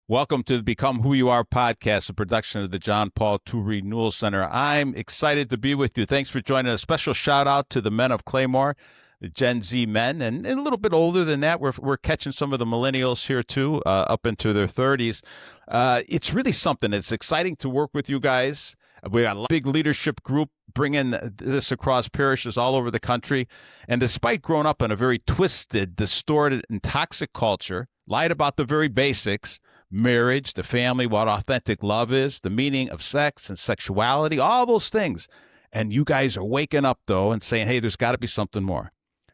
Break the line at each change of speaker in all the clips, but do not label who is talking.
Welcome to the Become Who You Are podcast, a production of the John Paul II Renewal Center. I'm excited to be with you. Thanks for joining. A special shout out to the men of Claymore, the Gen Z men, and a little bit older than that. We're catching some of the millennials here too, up into their 30s. It's really something. It's exciting to work with you guys. We got a big leadership group bringing this across parishes all over the country. And despite growing up in a very twisted, distorted, and toxic culture, lied about the very basics, marriage, the family, what authentic love is, the meaning of sex and sexuality, all those things. And you guys are waking up, though, and saying, hey, there's got to be something more.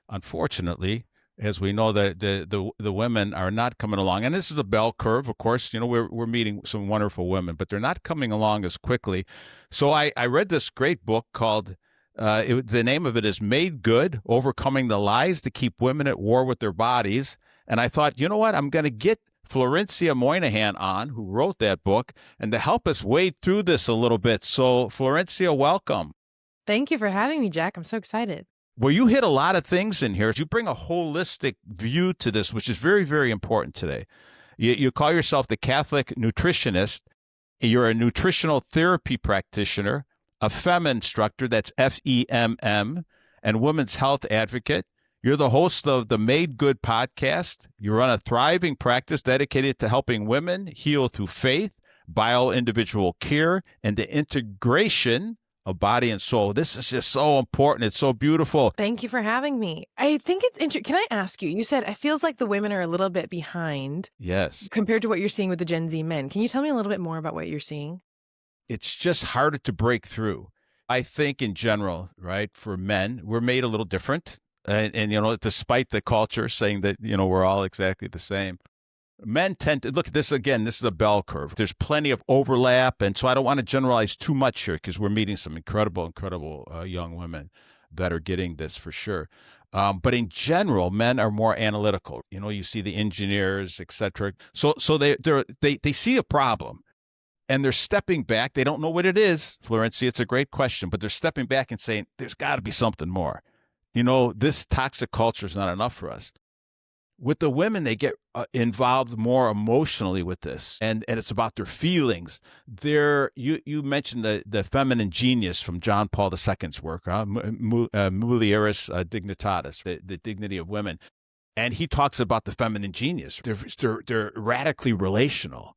Unfortunately, as we know, the women are not coming along. And this is a bell curve, of course. You know, we're meeting some wonderful women, but they're not coming along as quickly. So I read this great book called, the name of it is Made Good, Overcoming the Lies to Keep Women at War with Their Bodies. And I thought, you know what, I'm going to get Florencia Moynihan on, who wrote that book, and to help us wade through this a little bit. So, Florencia, welcome.
Thank you for having me, Jack. I'm so excited.
Well, you hit a lot of things in here. You bring a holistic view to this, which is very, very important today. You call yourself the Catholic nutritionist. You're a nutritional therapy practitioner, a FEMM instructor, that's FEMM, and women's health advocate. You're the host of the Made Good podcast. You run a thriving practice dedicated to helping women heal through faith, bio-individual care, and the integration of body and soul. This is just so important. It's so beautiful.
Thank you for having me. I think it's interesting. Can I ask you, you said it feels like the women are a little bit behind.
Yes.
Compared to what you're seeing with the Gen Z men. Can you tell me a little bit more about what you're seeing?
It's just harder to break through. I think in general, right, for men, we're made a little different. And, you know, despite the culture saying that, you know, we're all exactly the same, men tend to look at this again. This is a bell curve. There's plenty of overlap. And so I don't want to generalize too much here because we're meeting some incredible young women that are getting this for sure. But in general, men are more analytical. You know, you see the engineers, et cetera. So they see a problem and they're stepping back. They don't know what it is. Florencia, it's a great question, but they're stepping back and saying, there's got to be something more. You know, this toxic culture is not enough for us. With the women, they get involved more emotionally with this, and it's about their feelings. You mentioned the feminine genius from John Paul II's work, Mulieris Dignitatis, the dignity of women, and he talks about the feminine genius. They're radically relational.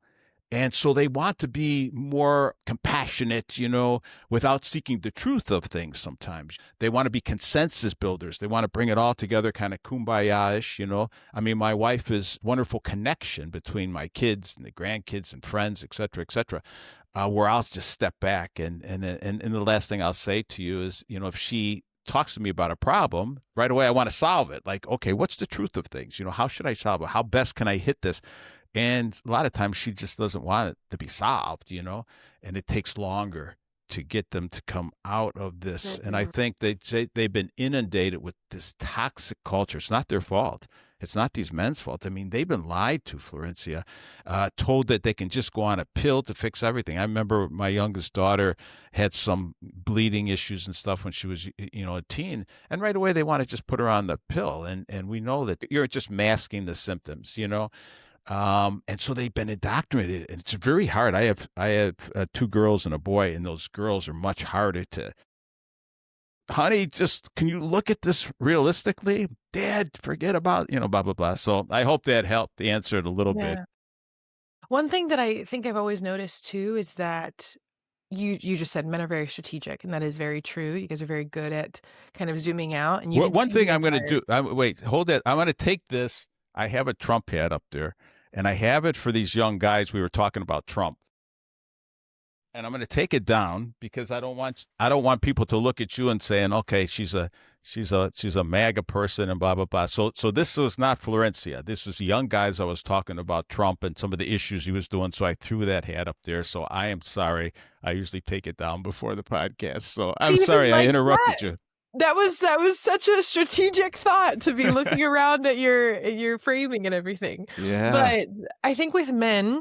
And so they want to be more compassionate, you know, without seeking the truth of things sometimes. They want to be consensus builders. They want to bring it all together, kind of kumbaya-ish, you know. I mean, my wife is wonderful connection between my kids and the grandkids and friends, et cetera, where I'll just step back. And the last thing I'll say to you is, you know, if she talks to me about a problem, right away I want to solve it. Like, okay, what's the truth of things? You know, how should I solve it? How best can I hit this? And a lot of times she just doesn't want it to be solved, you know, and it takes longer to get them to come out of this. And I think they've been inundated with this toxic culture. It's not their fault. It's not these men's fault. I mean, they've been lied to, Florencia, told that they can just go on a pill to fix everything. I remember my youngest daughter had some bleeding issues and stuff when she was, you know, a teen. And right away they want to just put her on the pill. And we know that you're just masking the symptoms, you know. And so they've been indoctrinated, and it's very hard. I have two girls and a boy, and those girls are much harder to. Honey, just can you look at this realistically? Dad, forget about, you know, blah blah blah. So I hope that helped answer it a little bit.
One thing that I think I've always noticed too is that you just said men are very strategic, and that is very true. You guys are very good at kind of zooming out. And
one thing I'm going to do. Wait, hold that. I'm going to take this. I have a Trump hat up there, and I have it for these young guys. We were talking about Trump, and I'm going to take it down because I don't want people to look at you and saying, okay, she's a MAGA person and blah blah blah. So this was not Florencia. This was young guys. I was talking about Trump and some of the issues he was doing. So I threw that hat up there. So I am sorry. I usually take it down before the podcast. So I'm sorry I interrupted you.
That was such a strategic thought to be looking around at your framing and everything.
Yeah.
But I think with men,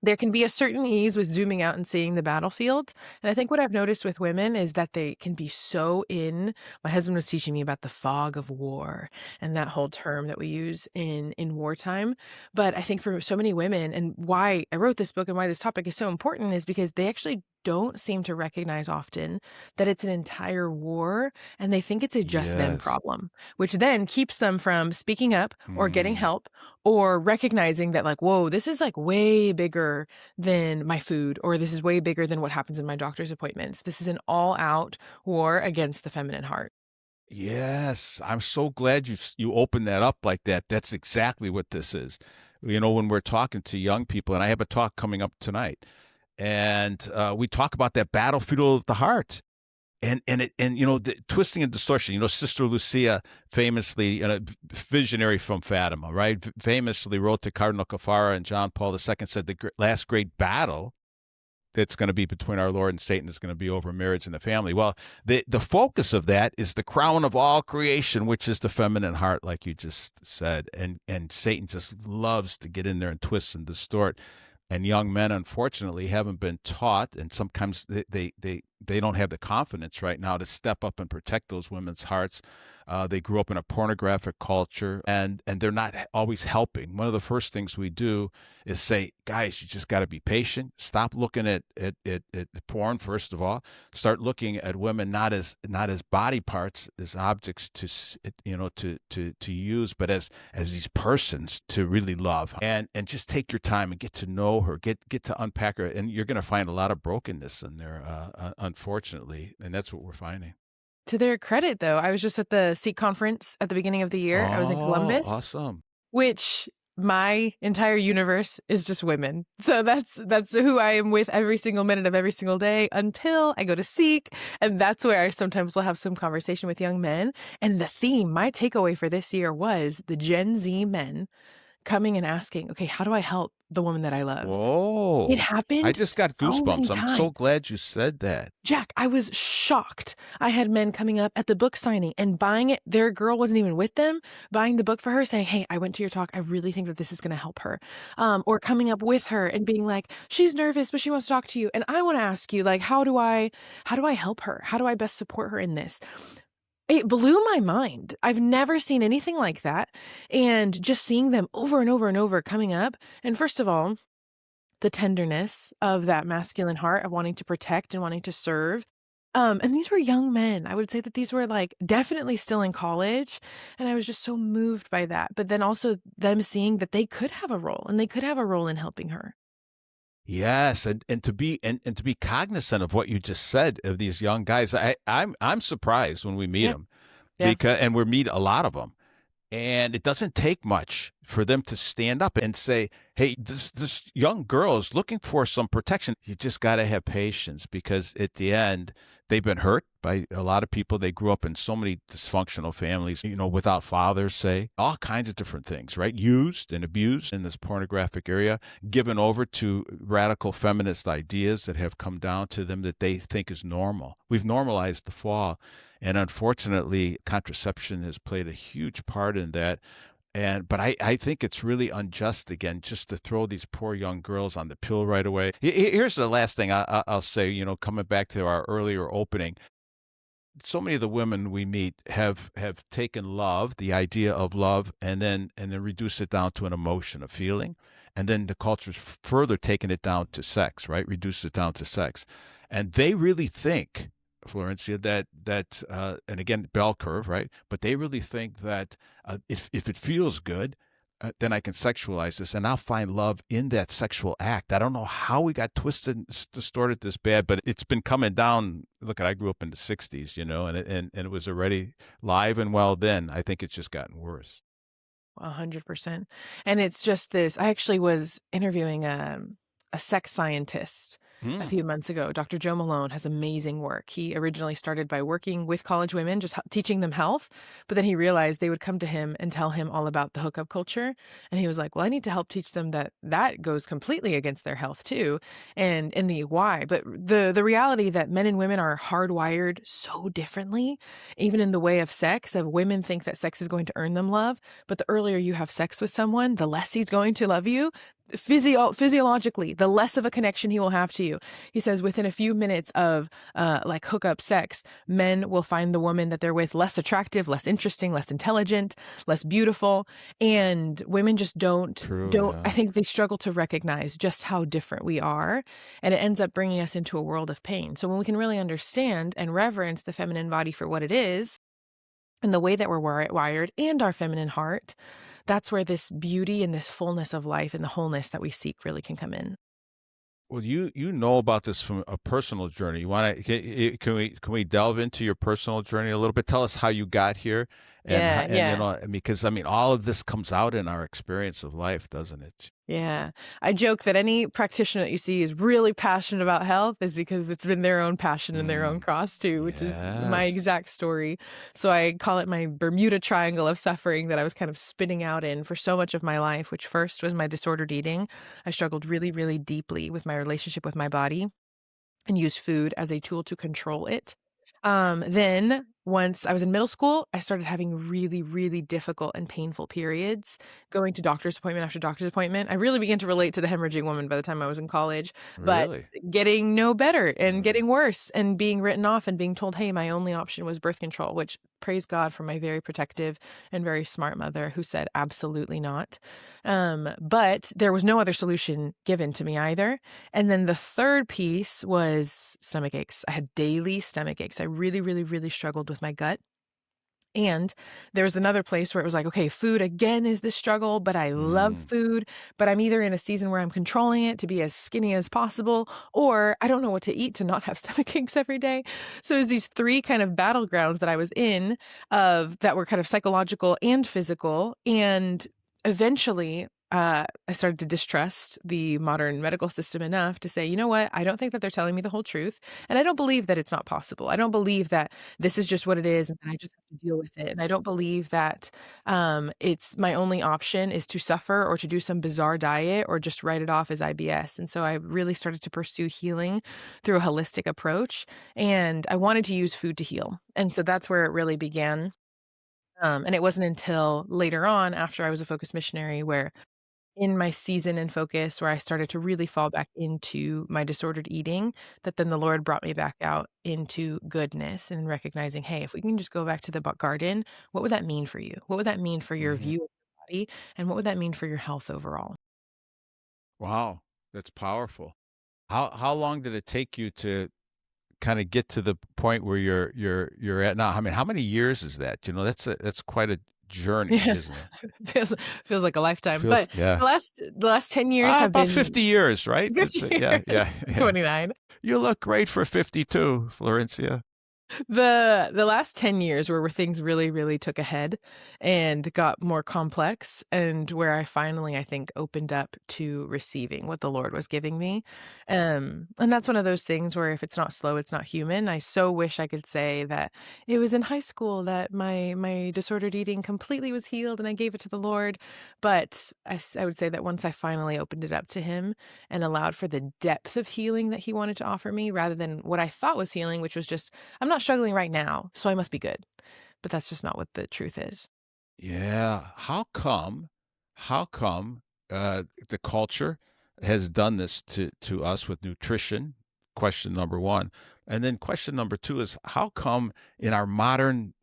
There can be a certain ease with zooming out and seeing the battlefield, and I think what I've noticed with women is that they can be so in my husband was teaching me about the fog of war and that whole term that we use in wartime, but I think for so many women and why I wrote this book and why this topic is so important is because they actually don't seem to recognize often that it's an entire war, and they think it's a just them
Yes.
problem, which then keeps them from speaking up or getting
Mm.
help or recognizing that like, "Whoa, this is, like, way bigger than my food," or, "This is way bigger than what happens in my doctor's appointments. This is an all-out war against the feminine heart."
Yes, I'm so glad you opened that up like that. That's exactly what this is. When we're talking to young people, and I have a talk coming up tonight, and we talk about that battlefield of the heart, and the twisting and distortion. Sister Lucia famously, visionary from Fatima, right? Famously wrote to Cardinal Caffarra, and John Paul II said the last great battle that's going to be between our Lord and Satan is going to be over marriage and the family. Well, the focus of that is the crown of all creation, which is the feminine heart, like you just said. And Satan just loves to get in there and twist and distort. And young men, unfortunately, haven't been taught, and sometimes they don't have the confidence right now to step up and protect those women's hearts. They grew up in a pornographic culture, and they're not always helping. One of the first things we do is say, guys, you just got to be patient. Stop looking at porn, first of all. Start looking at women not as body parts, as objects to use, but as these persons to really love, and just take your time and get to know her, get to unpack her, and you're going to find a lot of brokenness in there, unfortunately, and that's what we're finding.
To their credit, though, I was just at the Sikh conference at the beginning of the year. I was in
Oh,
Columbus,
awesome.
which my entire universe is just women. So that's who I am with every single minute of every single day until I go to Sikh, and that's where I sometimes will have some conversation with young men. And the theme, my takeaway for this year was the Gen Z men coming and asking, "Okay, how do I help the woman that I love?" It
Whoa. I
happened
just got
so many
goosebumps. I'm so
times.
glad you said that.
Jack, I was shocked. I had men coming up at the book signing and buying it. Their girl wasn't even with them, buying the book for her, saying, "Hey, I went to your talk. I really think that this is going to help her." Or coming up with her and being like, "She's nervous, but she wants to talk to you." And I want to ask you, like, how do I help her? How do I best support her in this? It blew my mind. I've never seen anything like that. And just seeing them over and over and over coming up. And first of all, the tenderness of that masculine heart of wanting to protect and wanting to serve. And these were young men. I would say that these were like definitely still in college. And I was just so moved by that. But then also them seeing that they could have a role and they could have a role in helping her.
Yes, and to be cognizant of what you just said of these young guys. I'm surprised when we meet
Yeah.
them,
Yeah.
and we meet a lot of them. And it doesn't take much for them to stand up and say, "Hey, this young girl is looking for some protection." You just got to have patience, because at the end, they've been hurt by a lot of people. They grew up in so many dysfunctional families, without fathers, say, all kinds of different things, right? Used and abused in this pornographic area, given over to radical feminist ideas that have come down to them that they think is normal. We've normalized the fall. And unfortunately, contraception has played a huge part in that. But I think it's really unjust, again, just to throw these poor young girls on the pill right away. Here's the last thing I'll say, coming back to our earlier opening. So many of the women we meet have taken love, the idea of love, and then reduce it down to an emotion, a feeling. And then the culture's further taken it down to sex, right? Reduce it down to sex. And they really think, Florencia, and again, bell curve, right? But they really think that if it feels good, then I can sexualize this, and I'll find love in that sexual act. I don't know how we got twisted and distorted this bad, but it's been coming down. Look, I grew up in the '60s, and it was already live and well then. I think it's just gotten worse.
100%. And it's just this I actually was interviewing a sex scientist a
Hmm.
few months ago. Dr. Joe Malone has amazing work. He originally started by working with college women, just teaching them health, but then he realized they would come to him and tell him all about the hookup culture. And he was like, well, I need to help teach them that that goes completely against their health too, and the why. But the reality that men and women are hardwired so differently, even in the way of sex, of women think that sex is going to earn them love, but the earlier you have sex with someone, the less he's going to love you. physiologically, the less of a connection he will have to you. He says within a few minutes of like hookup sex, men will find the woman that they're with less attractive, less interesting, less intelligent, less beautiful, and women just
True,
don't. I
yeah.
think they struggle to recognize just how different we are, and it ends up bringing us into a world of pain. So when we can really understand and reverence the feminine body for what it is, and the way that we're wired and our feminine heart, that's where this beauty and this fullness of life and the wholeness that we seek really can come in.
Well, you know about this from a personal journey. You want to can we delve into your personal journey a little bit? Tell us how you got here,
Yeah,
and
yeah.
because I mean all of this comes out in our experience of life, doesn't it?
Yeah. I joke that any practitioner that you see is really passionate about health is because it's been their own passion and their own
Mm,
cross too, which is my
yes,
exact story. So I call it my Bermuda Triangle of suffering that I was kind of spinning out in for so much of my life, which first was my disordered eating. I struggled really, really deeply with my relationship with my body and used food as a tool to control it. Then once I was in middle school, I started having really, really difficult and painful periods, going to doctor's appointment after doctor's appointment. I really began to relate to the hemorrhaging woman by the time I was in college, but
really.
getting no better and
Mm.
getting worse and being written off and being told, hey, my only option was birth control, which praise God for my very protective and very smart mother who said, absolutely not. But there was no other solution given to me either. And then the third piece was stomach aches. I had daily stomach aches. I really, really, really struggled with my gut. And there was another place where it was like, okay, food again is the struggle, but I love
Mm.
food, but I'm either in a season where I'm controlling it to be as skinny as possible, or I don't know what to eat to not have stomach aches every day. So it was these three kind of battlegrounds that I was in of that were kind of psychological and physical. And eventually, I started to distrust the modern medical system enough to say, you know what? I don't think that they're telling me the whole truth. And I don't believe that it's not possible. I don't believe that this is just what it is and I just have to deal with it. And I don't believe that it's my only option is to suffer or to do some bizarre diet or just write it off as IBS. And so I really started to pursue healing through a holistic approach. And I wanted to use food to heal. And so that's where it really began. And it wasn't until later on, after I was a focused missionary, where in my season and focus where I started to really fall back into my disordered eating, that then the Lord brought me back out into goodness and recognizing, hey, if we can just go back to the garden, what would that mean for you? What would that mean for your
Hmm.
view of your body? And what would that mean for your health overall?
Wow, that's powerful. How long did it take you to kind of get to the point where you're at now? I mean, how many years is that? That's quite a journey,
Yeah.
isn't it?
feels feels like a lifetime.
Feels
But
yeah.
the last 10 years have
About
been
50 years, right?
50
Yeah, yeah,
years,
yeah.
29.
You look great for 52, Florencia.
The last 10 years were where things really, really took a head and got more complex, and where I finally, I think, opened up to receiving what the Lord was giving me. And that's one of those things where if it's not slow, it's not human. I so wish I could say that it was in high school that my disordered eating completely was healed and I gave it to the Lord. But I would say that once I finally opened it up to him and allowed for the depth of healing that he wanted to offer me rather than what I thought was healing, which was just I'm not struggling right now, so I must be good. But that's just not what the truth is.
Yeah. How come the culture has done this to us with nutrition? Question number one. And then question number two is how come in our modern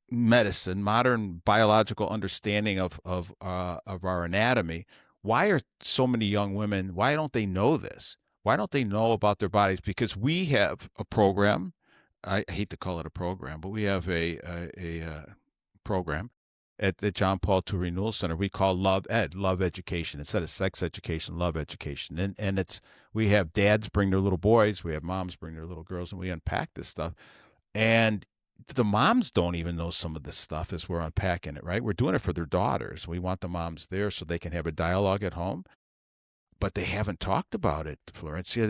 medicine, modern biological understanding of our anatomy, why are so many young women, why don't they know this? Why don't they know about their bodies? Because we have a program. I hate to call it a program, but we have a program at the John Paul II Renewal Center we call Love Ed, Love Education. Instead of sex education, love education. And it's we have dads bring their little boys, we have moms bring their little girls, and we unpack this stuff. And the moms don't even know some of this stuff as we're unpacking it, right? We're doing it for their daughters. We want the moms there so they can have a dialogue at home, but they haven't talked about it, Florencia.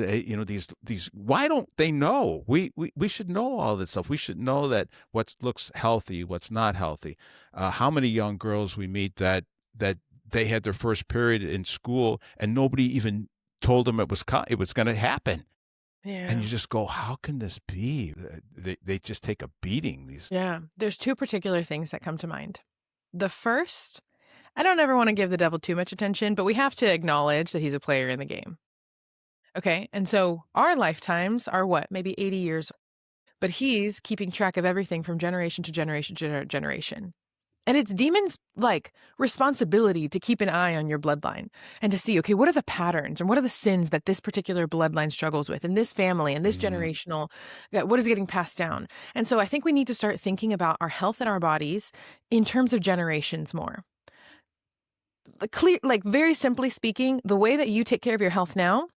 These. Why don't they know? We should know all this stuff. We should know that what looks healthy, what's not healthy. How many young girls we meet that they had their first period in school and nobody even told them it was going to happen. And
Yeah.
you just go, how can this be? They just take a beating. These.
Yeah. There's two particular things that come to mind. The first, I don't ever want to give the devil too much attention, but we have to acknowledge that he's a player in the game. Okay. And so our lifetimes are what? Maybe 80 years. But he's keeping track of everything from generation to generation to generation. And it's demons' like responsibility to keep an eye on your bloodline and to see, okay, what are the patterns and what are the sins that this particular bloodline struggles with in this family and this
Mm,
generational, what is getting passed down? And so I think we need to start thinking about our health and our bodies in terms of generations more. Clear, like very simply speaking, the way that you take care of your health now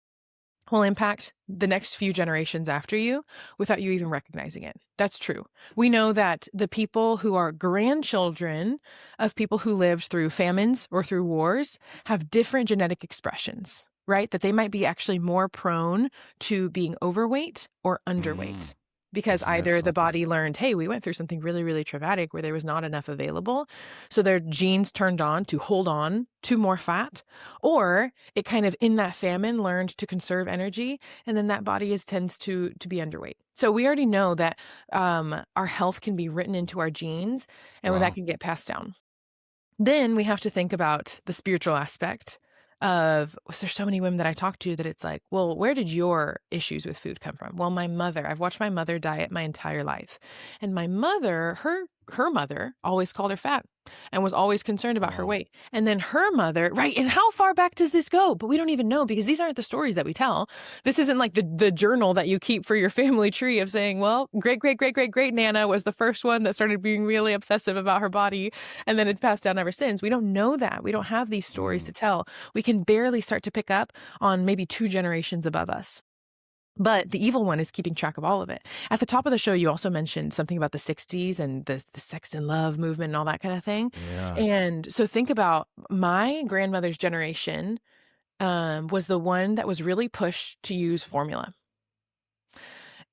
will impact the next few generations after you without you even recognizing it. That's true. We know that the people who are grandchildren of people who lived through famines or through wars have different genetic expressions, right? That they might be actually more prone to being overweight or
mm.
underweight. Because
Isn't that
either the
something?
body learned, hey, we went through something really, really traumatic where there was not enough available. So their genes turned on to hold on to more fat, or it kind of in that famine learned to conserve energy, and then that body tends to be underweight. So we already know that our health can be written into our genes, and that
Wow.
can get passed down. Then we have to think about the spiritual aspect of there's so many women that I talk to that it's like, well, where did your issues with food come from? Well, my mother, I've watched my mother diet my entire life. And my mother, her mother always called her fat and was always concerned about her
Wow.
weight. And then her mother, right? And how far back does this go? But we don't even know because these aren't the stories that we tell. This isn't like the journal that you keep for your family tree of saying, well, great, great, great, great, great Nana was the first one that started being really obsessive about her body. And then it's passed down ever since. We don't know that. We don't have these stories to
Mm.
tell. We can barely start to pick up on maybe 2 generations above us. But the evil one is keeping track of all of it. At the top of the show, you also mentioned something about the 60s and the sex and love movement and all that kind of thing.
Yeah.
And so think about my grandmother's generation was the one that was really pushed to use formula.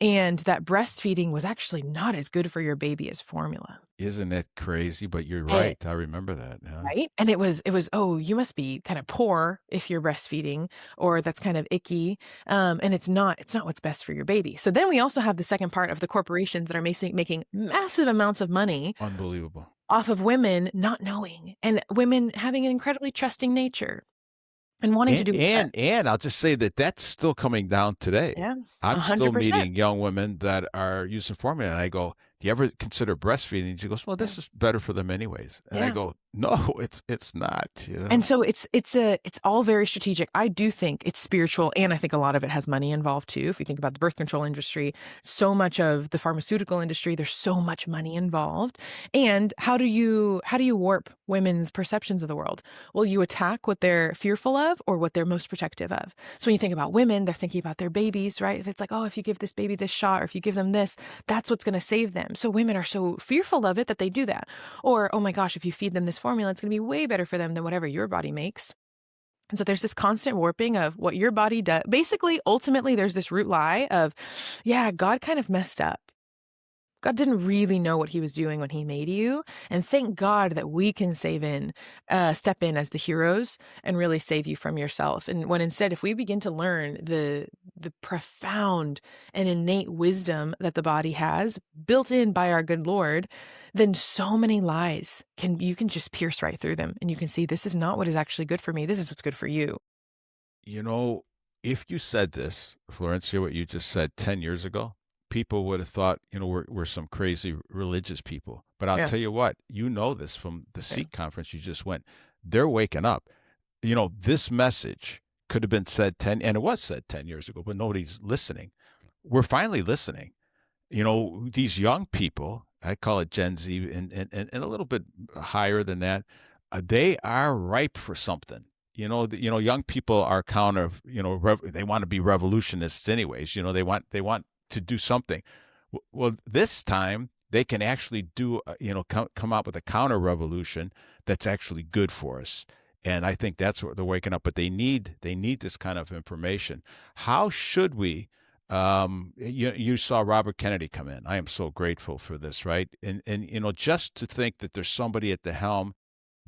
And that breastfeeding was actually not as good for your baby as formula.
Isn't it crazy? But you're
Eh,
right. I remember that. Yeah.
Right? And it was, oh, you must be kind of poor if you're breastfeeding, or that's kind of icky. And it's not what's best for your baby. So then we also have the second part of the corporations that are making massive amounts of money
Unbelievable.
off of women not knowing and women having an incredibly trusting nature and wanting to
And
do what's best.
and I'll just say that that's still coming down today.
Yeah,
I'm still
100%.
meeting young women that are using formula, and I go, "Do you ever consider breastfeeding?" She goes, "Well,
Yeah.
this is better for them anyways." And I
Yeah.
go, "No, it's not."
And so it's all very strategic. I do think it's spiritual, and I think a lot of it has money involved too. If you think about the birth control industry, so much of the pharmaceutical industry, there's so much money involved. And how do you warp women's perceptions of the world? Well, you attack what they're fearful of or what they're most protective of. So when you think about women, they're thinking about their babies, right? If it's like, oh, if you give this baby this shot, or if you give them this, that's what's going to save them. So women are so fearful of it that they do that. Or, oh my gosh, if you feed them this formula, it's going to be way better for them than whatever your body makes. And so there's this constant warping of what your body does. Basically, ultimately, there's this root lie of, yeah, God kind of messed up. God didn't really know what he was doing when he made you. And thank God that we can step in as the heroes and really save you from yourself. And when instead, if we begin to learn the profound and innate wisdom that the body has built in by our good Lord, then so many lies you can just pierce right through them. And you can see, this is not what is actually good for me. This is what's good for you.
You know, if you said this, Florencia, what you just said 10 years ago, people would have thought, we're some crazy religious people. But I'll
Yeah.
tell you what, this from the
Yeah.
Sikh conference you just went. They're waking up. This message could have been said 10, and it was said 10 years ago, but nobody's listening. We're finally listening. These young people, I call it Gen Z, and a little bit higher than that, they are ripe for something. Young people are they want to be revolutionists anyways. They want to do something. Well, this time they can actually come out with a counter revolution that's actually good for us. And I think that's what they're waking up. But they need this kind of information. How should we you saw Robert Kennedy come in. I am so grateful for this, right? And just to think that there's somebody at the helm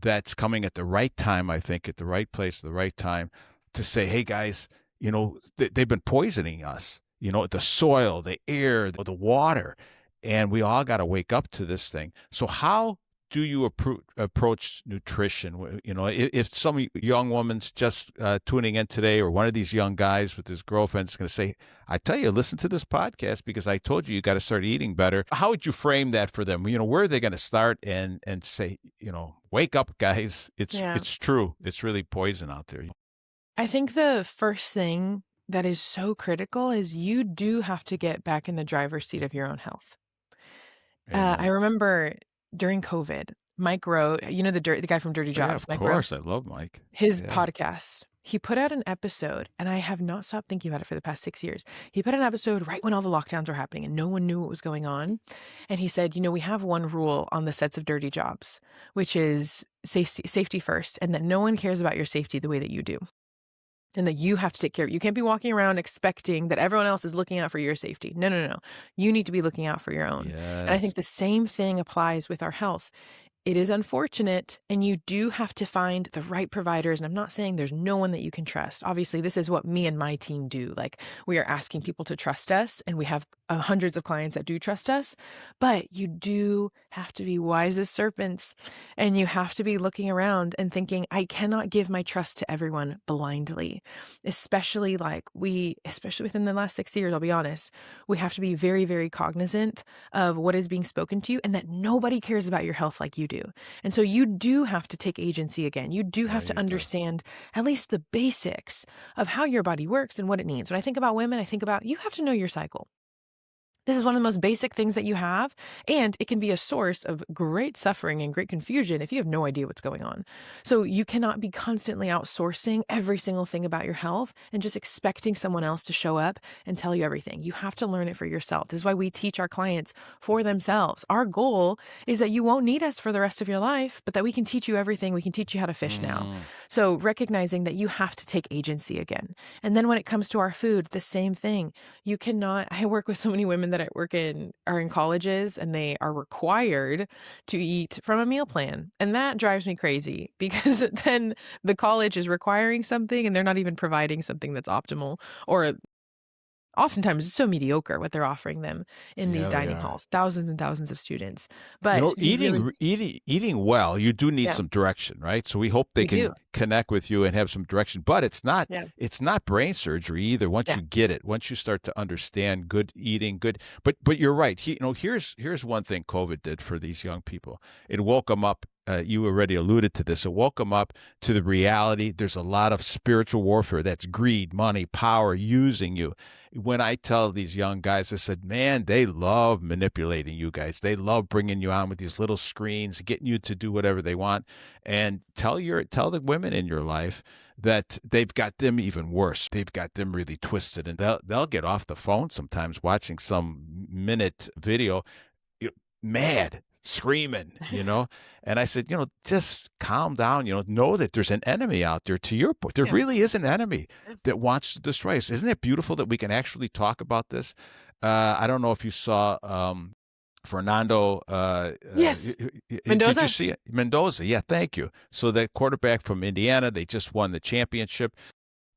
that's coming at the right time, I think, at the right place, at the right time, to say, hey guys, they've been poisoning us. The soil, the air, the water, and we all got to wake up to this thing. So how do you approach nutrition? You know, if some young woman's just tuning in today, or one of these young guys with his girlfriend is going to say, I tell you, listen to this podcast because I told you got to start eating better. How would you frame that for them? You know, where are they going to start and say, you know, wake up, guys.
Yeah.
It's true. It's really poison out there.
I think the first thing that is so critical is you do have to get back in the driver's seat of your own health. I
Amen.
remember during COVID, Mike Rowe, you know, the guy from Dirty
Oh, yeah,
Jobs,
of
Mike Rowe,
course. I love Mike.
his
Yeah.
podcast. He put out an episode, and I have not stopped thinking about it for the past 6 years. He put out an episode right when all the lockdowns were happening and no one knew what was going on. And he said, you know, we have one rule on the sets of Dirty Jobs, which is safety first, and that no one cares about your safety the way that you do. And that you have to take care of it. You can't be walking around expecting that everyone else is looking out for your safety. No, no, no. You need to be looking out for your own. And I
Yes.
think the same thing applies with our health. It is unfortunate, and you do have to find the right providers. And I'm not saying there's no one that you can trust. Obviously, this is what me and my team do. Like, we are asking people to trust us, and we have hundreds of clients that do trust us. But you do have to be wise as serpents, and you have to be looking around and thinking, I cannot give my trust to everyone blindly, especially within the last 6 years, I'll be honest, we have to be very, very cognizant of what is being spoken to you and that nobody cares about your health like you do. And so you do have to take agency again. You do
Yeah,
have to
you do.
understand at least the basics of how your body works and what it needs. When I think about women, I think about you have to know your cycle. This is one of the most basic things that you have, and it can be a source of great suffering and great confusion if you have no idea what's going on. So you cannot be constantly outsourcing every single thing about your health and just expecting someone else to show up and tell you everything. You have to learn it for yourself. This is why we teach our clients for themselves. Our goal is that you won't need us for the rest of your life, but that we can teach you everything. We can teach you how to fish now. So recognizing that you have to take agency again. And then when it comes to our food, the same thing. You cannot, I work with so many women that are in colleges, and they are required to eat from a meal plan. And that drives me crazy because then the college is requiring something and they're not even providing something that's optimal, or oftentimes it's so mediocre what they're offering them in these
Yeah, they
dining
are.
halls, thousands and thousands of students.
You know,
But you really,
eating well, you do need
yeah,
some direction, right? So we hope they
we
can
do.
connect with you and have some direction. But
Yeah.
it's not brain surgery either. Once
Yeah.
you get it, once you start to understand good eating, good. But you're right. You know, here's one thing COVID did for these young people. It woke them up. You already alluded to this. It woke them up to the reality. There's a lot of spiritual warfare. That's greed, money, power, using you. When I tell these young guys, I said, man, they love manipulating you guys. They love bringing you on with these little screens, getting you to do whatever they want. And tell the women in your life that they've got them even worse. They've got them really twisted, and they'll get off the phone sometimes watching some minute video, mad, screaming, And I said, just calm down, know that there's an enemy out there. To your point, there
Yeah.
really is an enemy
Yeah.
that wants to destroy us. Isn't it beautiful that we can actually talk about this? I don't know if you saw Fernando.
Yes.
Did you
Mendoza.
see it? Mendoza. Yeah, thank you. So the quarterback from Indiana, they just won the championship.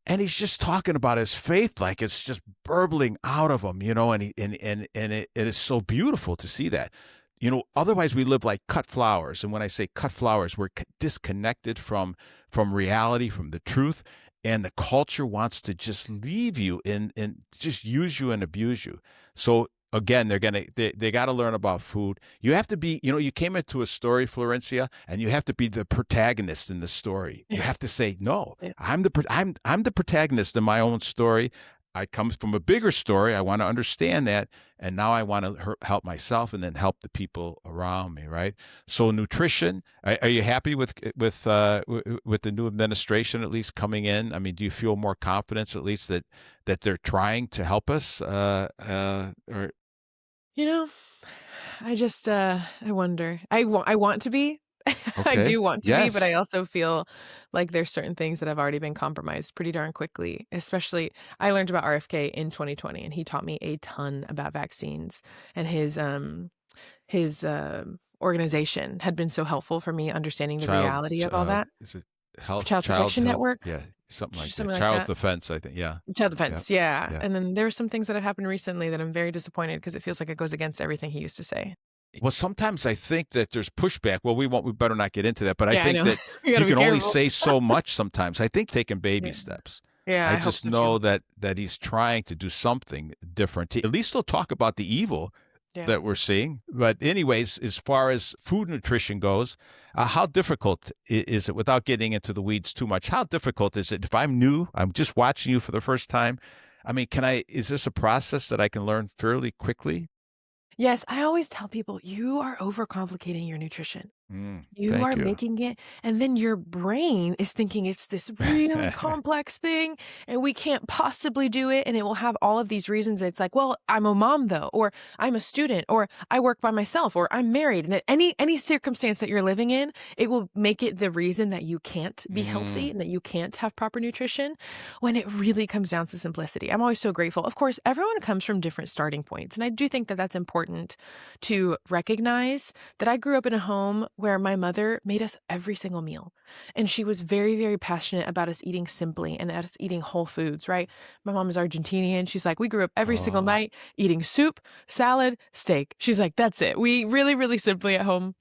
And he's just talking about his faith like it's just burbling out of him, and it is so beautiful to see that. Otherwise we live like cut flowers. And when I say cut flowers, we're disconnected from reality, from the truth. And the culture wants to just leave you and just use you and abuse you. So again, they got to learn about food. You have to be, you came into a story, Florencia, and you have to be the protagonist in the story. You have to say, no,
Yeah.
I'm the protagonist in my own story. I come from a bigger story. I want to understand that, and now I want to help myself and then help the people around me. Right. So nutrition. Are you happy with the new administration at least coming in? I mean, do you feel more confidence at least that they're trying to help us? Or
I just, I wonder. I want to be. I
okay,
do want to be, but
yes,
I also feel like there's certain things that have already been compromised pretty darn quickly. Especially, I learned about RFK in 2020, and he taught me a ton about vaccines. And his organization had been so helpful for me understanding the reality of all that.
is it health,
Child Protection
health?
Network,
Yeah, something like that.
something like
Child
that.
defense, I think. Yeah,
Child
yeah,
defense, yeah.
yeah.
And then there are some things that have happened recently that I'm very disappointed because it feels like it goes against everything he used to say.
Well, sometimes I think that there's pushback. Well, we better not get into that, but I
Yeah, I
think
know.
that
You gotta
you
be
can only
careful.
say so much sometimes. I think taking baby
Yeah.
steps.
Yeah,
I
I hope
just
so too.
know that he's trying to do something different. At least he'll talk about the evil
Yeah.
that we're seeing. But anyways, as far as food nutrition goes, how difficult is it, without getting into the weeds too much? How difficult is it if I'm new? I'm just watching you for the first time. I mean, is this a process that I can learn fairly quickly?
Yes, I always tell people, "You are overcomplicating your nutrition." You are
Thank you.
making it, and then your brain is thinking it's this really complex thing, and we can't possibly do it, and it will have all of these reasons. It's like, "Well, I'm a mom though," or "I'm a student," or "I work by myself," or "I'm married." And that any circumstance that you're living in, it will make it the reason that you can't be healthy
Mm,
and that you can't have proper nutrition, when it really comes down to simplicity. I'm always so grateful. Of course, everyone comes from different starting points, and I do think that that's important to recognize that I grew up in a home where my mother made us every single meal. And she was very, very passionate about us eating simply and us eating whole foods, right? My mom is Argentinian. She's like, we grew up every single
oh,
night eating soup, salad, steak. She's like, that's it. We really, really simply at home.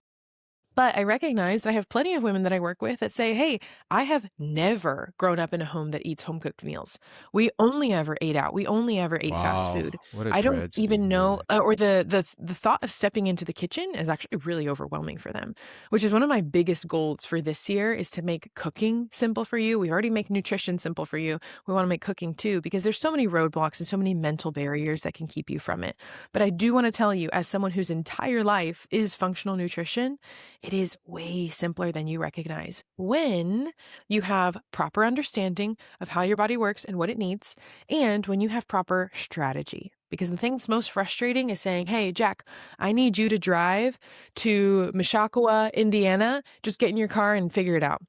But I recognize that I have plenty of women that I work with that say, hey, I have never grown up in a home that eats home cooked meals. We only ever ate out. We only ever ate fast food.
wow. What a
I don't
tragedy,
even know,
really.
or the thought of stepping into the kitchen is actually really overwhelming for them, which is one of my biggest goals for this year is to make cooking simple for you. We already make nutrition simple for you. We want to make cooking too, because there's so many roadblocks and so many mental barriers that can keep you from it. But I do want to tell you, as someone whose entire life is functional nutrition, it is way simpler than you recognize when you have proper understanding of how your body works and what it needs, and when you have proper strategy. Because the thing that's most frustrating is saying, hey, Jack, I need you to drive to Mishawaka, Indiana. Just get in your car and figure it out.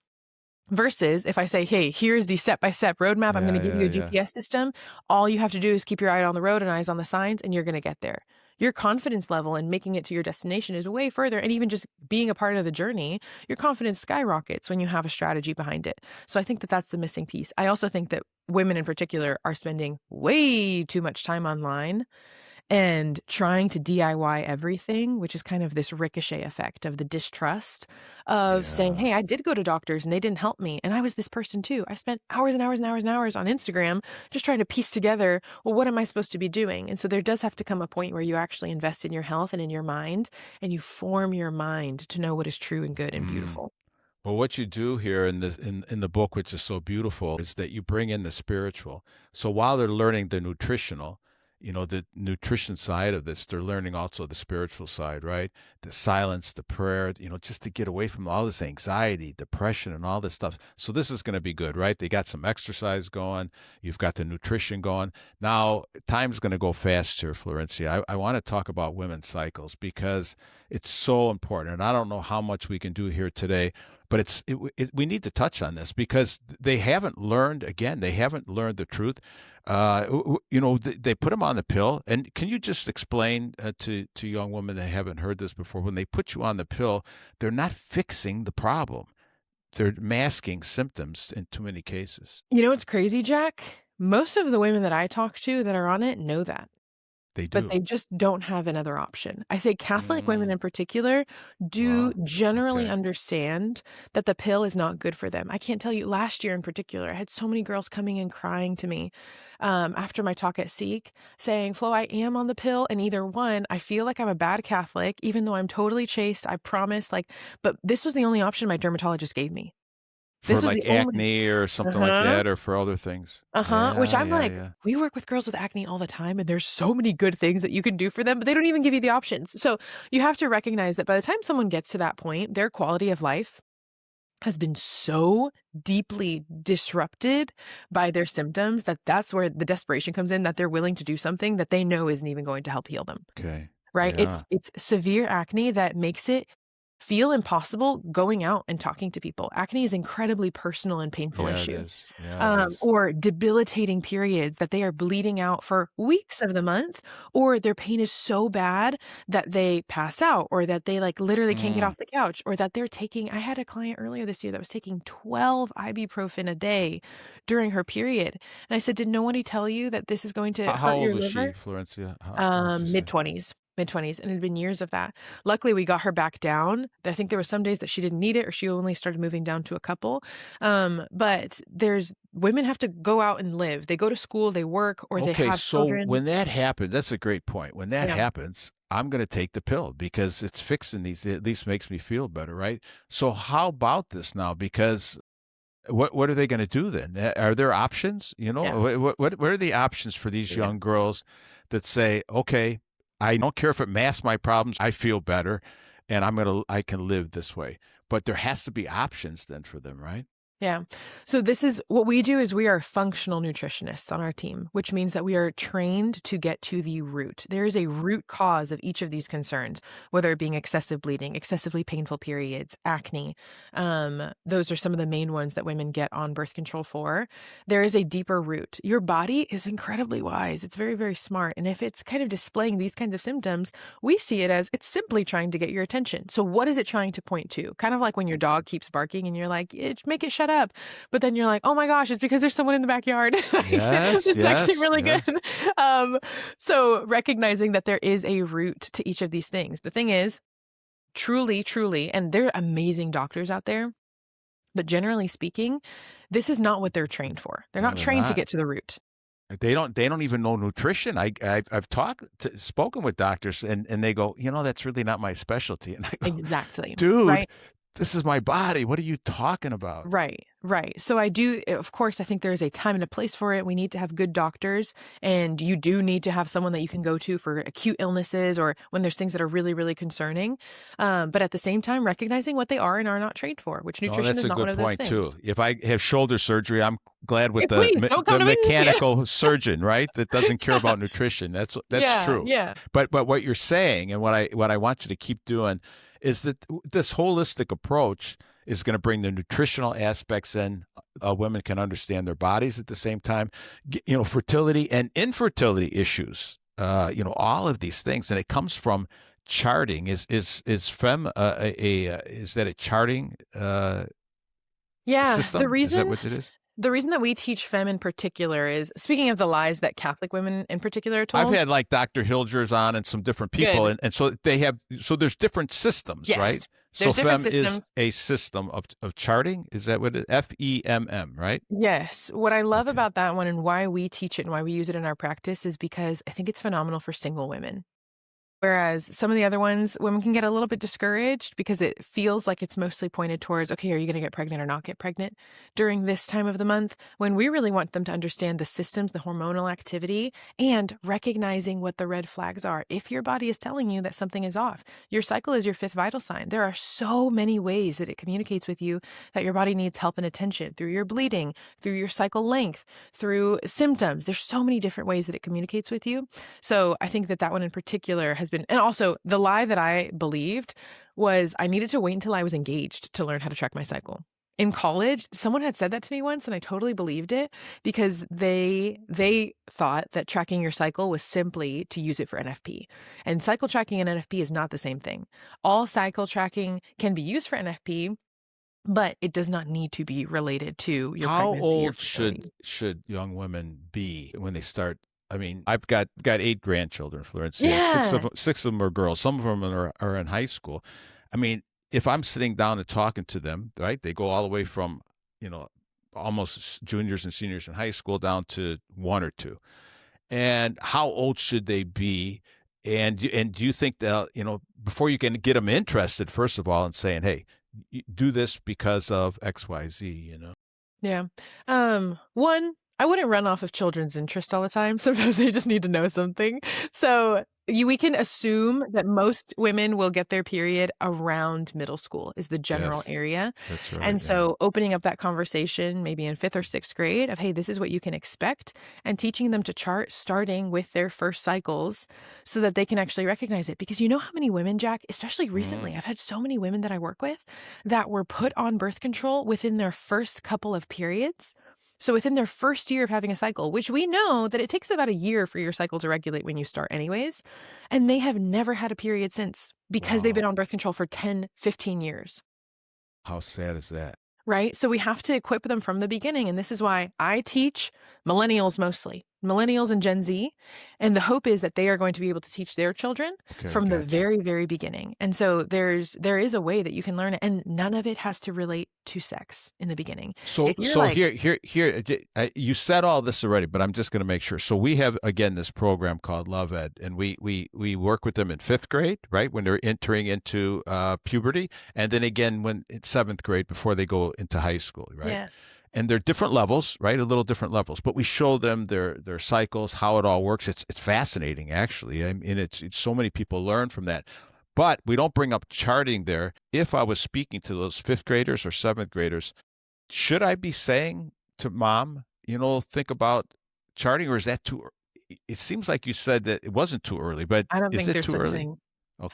Versus if I say, hey, here's the step-by-step roadmap, I'm going to
Yeah,
give you
yeah,
a
yeah.
GPS system. All you have to do is keep your eye on the road and eyes on the signs, and you're going to get there. Your confidence level in making it to your destination is way further. And even just being a part of the journey, your confidence skyrockets when you have a strategy behind it. So I think that that's the missing piece. I also think that women in particular are spending way too much time online and trying to DIY everything, which is kind of this ricochet effect of the distrust of saying,
Yeah.
hey, I did go to doctors and they didn't help me. And I was this person too. I spent hours and hours and hours and hours on Instagram just trying to piece together, well, what am I supposed to be doing? And so there does have to come a point where you actually invest in your health and in your mind, and you form your mind to know what is true and good and
Mm.
beautiful.
Well, what you do here in the book, which is so beautiful, is that you bring in the spiritual. So while they're learning the nutritional, the nutrition side of this, they're learning also the spiritual side, right? The silence, the prayer, just to get away from all this anxiety, depression, and all this stuff. So this is going to be good, right? They got some exercise going. You've got the nutrition going. Now, time's going to go fast here, Florencia. I want to talk about women's cycles because it's so important. And I don't know how much we can do here today, but we need to touch on this because they haven't learned, again, they haven't learned the truth. They put them on the pill. And can you just explain to young women that haven't heard this before, when they put you on the pill, they're not fixing the problem. They're masking symptoms in too many cases.
You know what's crazy, Jack? Most of the women that I talk to that are on it know that.
They
But
do.
they just don't have another option. I say Catholic women
Mm,
in particular do
well,
generally
okay.
understand that the pill is not good for them. I can't tell you, last year in particular, I had so many girls coming and crying to me after my talk at Seek saying, Flo, I am on the pill. And either one, I feel like I'm a bad Catholic, even though I'm totally chaste, I promise. But this was the only option my dermatologist gave me.
For
This was the
like
only.
acne or something like
Uh-huh.
that, or for other things.
Uh-huh, which
Yeah,
I'm
yeah,
like,
yeah.
we work with girls with acne all the time, and there's so many good things that you can do for them, but they don't even give you the options. So you have to recognize that by the time someone gets to that point, their quality of life has been so deeply disrupted by their symptoms that that's where the desperation comes in, that they're willing to do something that they know isn't even going to help heal them.
Okay.
Right?
Yeah.
It's severe acne that makes it feel impossible going out and talking to people. Acne is incredibly personal and painful
Yeah, it
issue.
is. Yeah, it is.
Or debilitating periods that they are bleeding out for weeks of the month, or their pain is so bad that they pass out, or that they like literally can't get
Mm.
off the couch, or that they're taking, I had a client earlier this year that was taking 12 ibuprofen a day during her period. And I said, did nobody tell you that this is going to
How
hurt
old
your
was she,
liver?
Florencia? How would you
Mid
say?
20s. mid-20s, and it had been years of that. Luckily, we got her back down. I think there were some days that she didn't need it, or she only started moving down to a couple. But there's women have to go out and live. They go to school, they work, or they
Okay,
have
so
children.
when that happens, that's a great point. When that
Yeah,
happens, I'm going to take the pill because it's fixing these, it at least makes me feel better, right? So how about this now? Because what are they going to do then? Are there options? You know,
yeah.
what are the options for these
Yeah.
young girls that say, okay, I don't care if it masks my problems, I feel better, and I can live this way. But there has to be options then for them, right?
Yeah. So this is what we do is we are functional nutritionists on our team, which means that we are trained to get to the root. There is a root cause of each of these concerns, whether it being excessive bleeding, excessively painful periods, acne. Those are some of the main ones that women get on birth control for. There is a deeper root. Your body is incredibly wise. It's very, very smart. And if it's kind of displaying these kinds of symptoms, we see it as it's simply trying to get your attention. So what is it trying to point to? Kind of like when your dog keeps barking and you're like, make it shut up. But then you're like, oh my gosh, it's because there's someone in the backyard.
Yes,
It's actually
yes,
really good.
yes.
Um, so recognizing that there is a root to each of these things. The thing is, truly, truly, and there are amazing doctors out there, but generally speaking, this is not what they're trained for. They're
No,
not
they're
trained to
not.
get to the root.
They don't even know nutrition. I've spoken with doctors and they go, that's really not my specialty. And I go,
Exactly.
dude,
Right.
this is my body. What are you talking about?
Right, right. So I do, of course, I think there is a time and a place for it. We need to have good doctors, and you do need to have someone that you can go to for acute illnesses or when there's things that are really, really concerning. But at the same time, recognizing what they are and are not trained for, which
No,
nutrition
that's
is
a
not one
good
of those
point too.
things.
If I have shoulder surgery, I'm glad with
Hey, please don't come
the
to me. Yeah,
mechanical surgeon, right? That doesn't care about nutrition. That's
yeah,
true.
yeah.
But what you're saying and what I want you to keep doing is that this holistic approach is going to bring the nutritional aspects in. Women can understand their bodies at the same time. Fertility and infertility issues. All of these things, and it comes from charting. Is FEMM is that a charting
Yeah,
system? Is that what it is?
the reason that we teach FEMM in particular is speaking of the lies that Catholic women in particular are
I've
told.
had like Dr. Hilgers on and some different people,
Good.
and so there's different systems, right?
Yes.
So
There's different
FEMM is
systems.
a system of charting. Is that what it is? FEMM, right?
Yes. What I love
Okay.
about that one and why we teach it and why we use it in our practice is because I think it's phenomenal for single women. Whereas some of the other ones, women can get a little bit discouraged because it feels like it's mostly pointed towards, okay, are you going to get pregnant or not get pregnant during this time of the month? When we really want them to understand the systems, the hormonal activity, and recognizing what the red flags are. If your body is telling you that something is off, your cycle is your fifth vital sign. There are so many ways that it communicates with you that your body needs help and attention through your bleeding, through your cycle length, through symptoms. There's so many different ways that it communicates with you. So I think that one in particular has been, and also the lie that I believed was I needed to wait until I was engaged to learn how to track my cycle. In college, someone had said that to me once and I totally believed it because they thought that tracking your cycle was simply to use it for NFP. And cycle tracking and NFP is not the same thing. All cycle tracking can be used for NFP, but it does not need to be related to your
How
pregnancy or
old
fertility.
should young women be when they start? I mean, I've got 8 grandchildren, Florencia, and
Yeah.
six of them are girls. Some of them are in high school. I mean, if I'm sitting down and talking to them, right? They go all the way from you know almost juniors and seniors in high school down to 1 or 2. And how old should they be? And do you think that before you can get them interested, first of all, and saying, hey, do this because of X, Y, Z,
Yeah. One, I wouldn't run off of children's interest all the time. Sometimes they just need to know something. So we can assume that most women will get their period around middle school is the general
Yes,
area.
that's right.
And
Yeah.
so opening up that conversation maybe in 5th or 6th grade of, hey, this is what you can expect, and teaching them to chart starting with their first cycles so that they can actually recognize it. Because you know how many women, Jack, especially recently, I've had so many women that I work with that were put on birth control within their first couple of periods. So within their first year of having a cycle, which we know that it takes about a year for your cycle to regulate when you start anyways, and they have never had a period since because they've been
Wow.
on birth control for 10, 15 years.
How sad is that?
Right? So we have to equip them from the beginning. And this is why I teach millennials mostly, millennials and Gen Z. And the hope is that they are going to be able to teach their children
Okay,
from the
gotcha.
very, very beginning. And so there is a way that you can learn it, and none of it has to relate to sex in the beginning.
So,
If you're
so
like,
here, you said all this already, but I'm just going to make sure. So we have again this program called Love Ed, and we work with them in fifth grade, right, when they're entering into puberty, and then again when it's seventh grade before they go into high school, right?
yeah,
And they're different levels, right? A little different levels, but we show them their cycles, how it all works. It's fascinating, actually. I mean, it's so many people learn from that. But we don't bring up charting there. If I was speaking to those fifth graders or seventh graders, should I be saying to mom, think about charting, or is that too? It seems like you said that it wasn't too early, but
I don't
is
think
it
there's
too
such
early?
thing.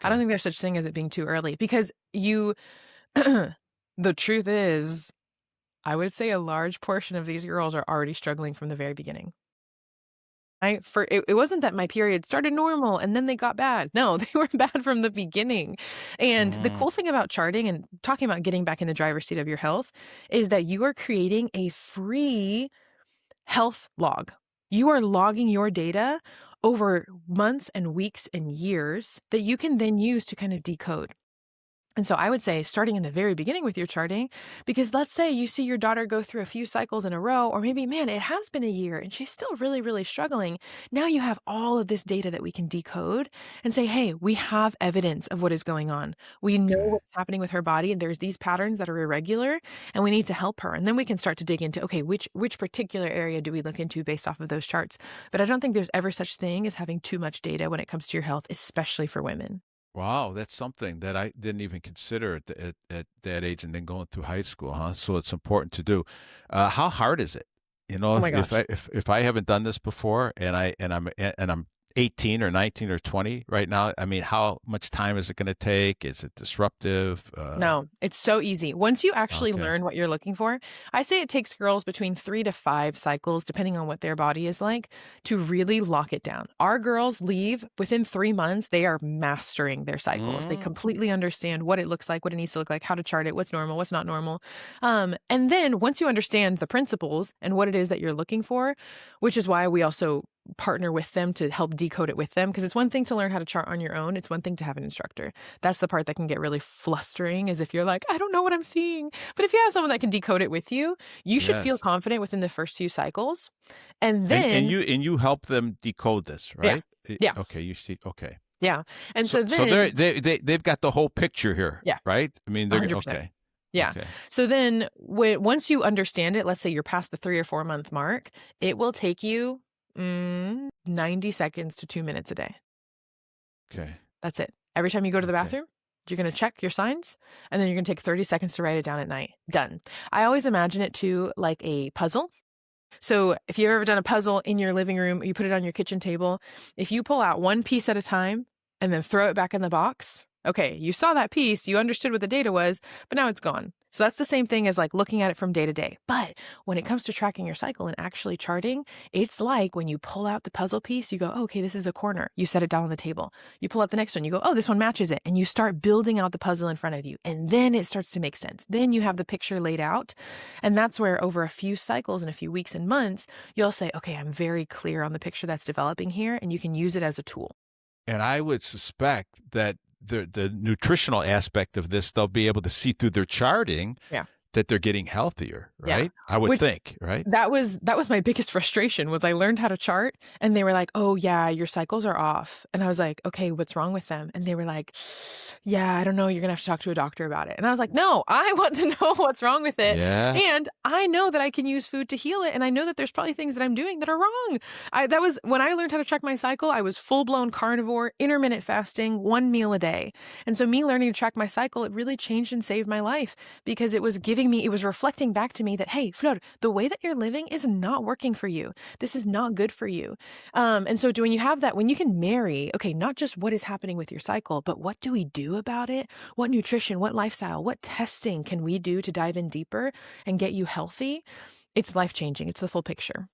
I don't
Okay.
think there's such thing as it being too early, because the truth is, I would say a large portion of these girls are already struggling from the very beginning. It wasn't that my period started normal and then they got bad. No, they were bad from the beginning. And the
Mm,
cool thing about charting and talking about getting back in the driver's seat of your health is that you are creating a free health log. You are logging your data over months and weeks and years that you can then use to kind of decode. And so I would say starting in the very beginning with your charting, because let's say you see your daughter go through a few cycles in a row, or maybe, man, it has been a year and she's still really, really struggling. Now you have all of this data that we can decode and say, hey, we have evidence of what is going on. We know
okay.
what's happening with her body, and there's these patterns that are irregular, and we need to help her. And then we can start to dig into, okay, which particular area do we look into based off of those charts? But I don't think there's ever such thing as having too much data when it comes to your health, especially for women.
Wow, that's something that I didn't even consider at that age, and then going through high school, huh? So it's important to do. How hard is it?
Oh
If
my gosh.
if I haven't done this before, and I'm 18 or 19 or 20 right now, I mean, how much time is it going to take? Is it disruptive?
No, it's so easy. Once you actually
Okay,
learn what you're looking for, I say it takes girls between 3 to 5 cycles, depending on what their body is like, to really lock it down. Our girls leave within 3 months. They are mastering their cycles. They
mm,
completely understand what it looks like, what it needs to look like, how to chart it, what's normal, what's not normal. And then once you understand the principles and what it is that you're looking for, which is why we also partner with them to help decode it with them, because it's one thing to learn how to chart on your own. It's one thing to have an instructor. That's the part that can get really flustering, is if you're like, I don't know what I'm seeing. But if you have someone that can decode it with you, you should feel
yes.
confident within the first few cycles. And
And
then,
you help them decode this,
yeah,
right?
yeah,
Okay, you see. Okay,
yeah. And
so
so
so they're,
then,
they've got the whole picture here,
yeah,
right? I mean, they're
100%.
okay,
Yeah.
okay.
So then once you understand it, let's say you're past the 3 or 4 month mark, it will take you 90 seconds to 2 minutes a day.
Okay.
That's it. Every time you go to the
Okay.
bathroom, you're going to check your signs, and then you're going to take 30 seconds to write it down at night. Done. I always imagine it too like a puzzle. So if you've ever done a puzzle in your living room, you put it on your kitchen table, if you pull out one piece at a time and then throw it back in the box, okay, you saw that piece, you understood what the data was, but now it's gone. So that's the same thing as like looking at it from day to day. But when it comes to tracking your cycle and actually charting, it's like when you pull out the puzzle piece, you go, oh, okay, this is a corner. You set it down on the table. You pull out the next one, you go, oh, this one matches it. And you start building out the puzzle in front of you. And then it starts to make sense. Then you have the picture laid out. And that's where over a few cycles and a few weeks and months, you'll say, okay, I'm very clear on the picture that's developing here. And you can use it as a tool.
And I would suspect that the nutritional aspect of this, they'll be able to see through their charting
Yeah.
that they're getting healthier,
Yeah.
right? I would
Which
think, right?
that was my biggest frustration, was I learned how to chart and they were like, "Oh yeah, your cycles are off." And I was like, "Okay, what's wrong with them?" And they were like, "Yeah, I don't know, you're going to have to talk to a doctor about it." And I was like, "No, I want to know what's wrong with it.
Yeah.
And I know that I can use food to heal it, and I know that there's probably things that I'm doing that are wrong." That was when I learned how to track my cycle, I was full-blown carnivore, intermittent fasting, one meal a day. And so me learning to track my cycle, it really changed and saved my life, because it was reflecting back to me that, hey, Flor, the way that you're living is not working for you. This is not good for you. And so when you have that, when you can marry, okay, not just what is happening with your cycle, but what do we do about it? What nutrition, what lifestyle, what testing can we do to dive in deeper and get you healthy? It's life-changing. It's the full picture.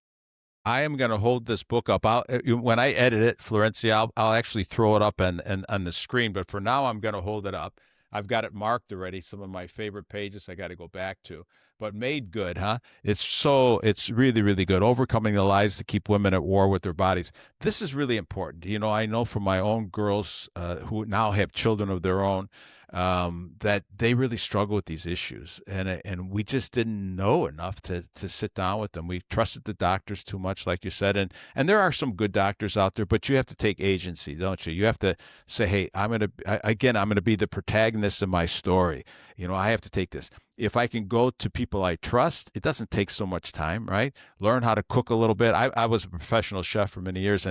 I am going to hold this book up. When I edit it, Florencia, I'll actually throw it up and on the screen. But for now, I'm going to hold it up. I've got it marked already. Some of my favorite pages I got to go back to. but made good, huh? It's really, really good. Overcoming the lies that keep women at war with their bodies. This is really important. I know from my own girls who now have children of their own, that they really struggle with these issues, and we just didn't know enough to sit down with them. We trusted the doctors too much, like you said, and there are some good doctors out there, but you have to take agency, don't you? You have to say, hey, I'm gonna be the protagonist of my story. I have to take this. If I can go to people I trust, it doesn't take so much time, right? Learn how to cook a little bit. I was a professional chef for many years,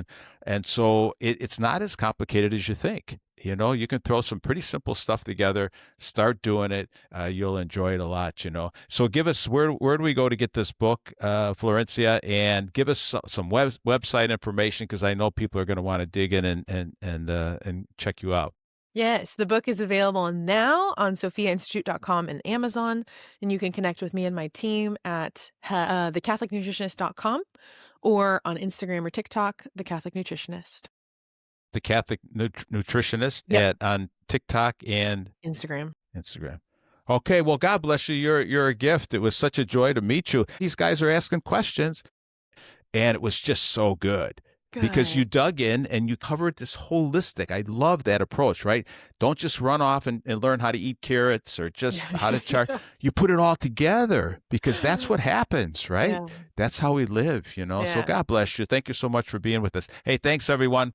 and so it's not as complicated as you think. You can throw some pretty simple stuff together, start doing it. You'll enjoy it a lot. So give us, where do we go to get this book, Florencia, and give us some website information, because I know people are going to want to dig in and check you out.
Yes, the book is available now on sophiainstitute.com and Amazon, and you can connect with me and my team at thecatholicnutritionist.com or on Instagram or TikTok, The Catholic Nutritionist.
The Catholic Nutritionist
Yep.
on TikTok and
Instagram.
Okay, well, God bless you. You're a gift. It was such a joy to meet you. These guys are asking questions, and it was just so good. Because you
Good.
dug in and you covered this holistic. I love that approach, right? Don't just run off and learn how to eat carrots or just how to chart. You put it all together, because that's what happens, right?
Yeah.
That's how we live. So
Yeah.
God bless you. Thank you so much for being with us. Hey, thanks, everyone.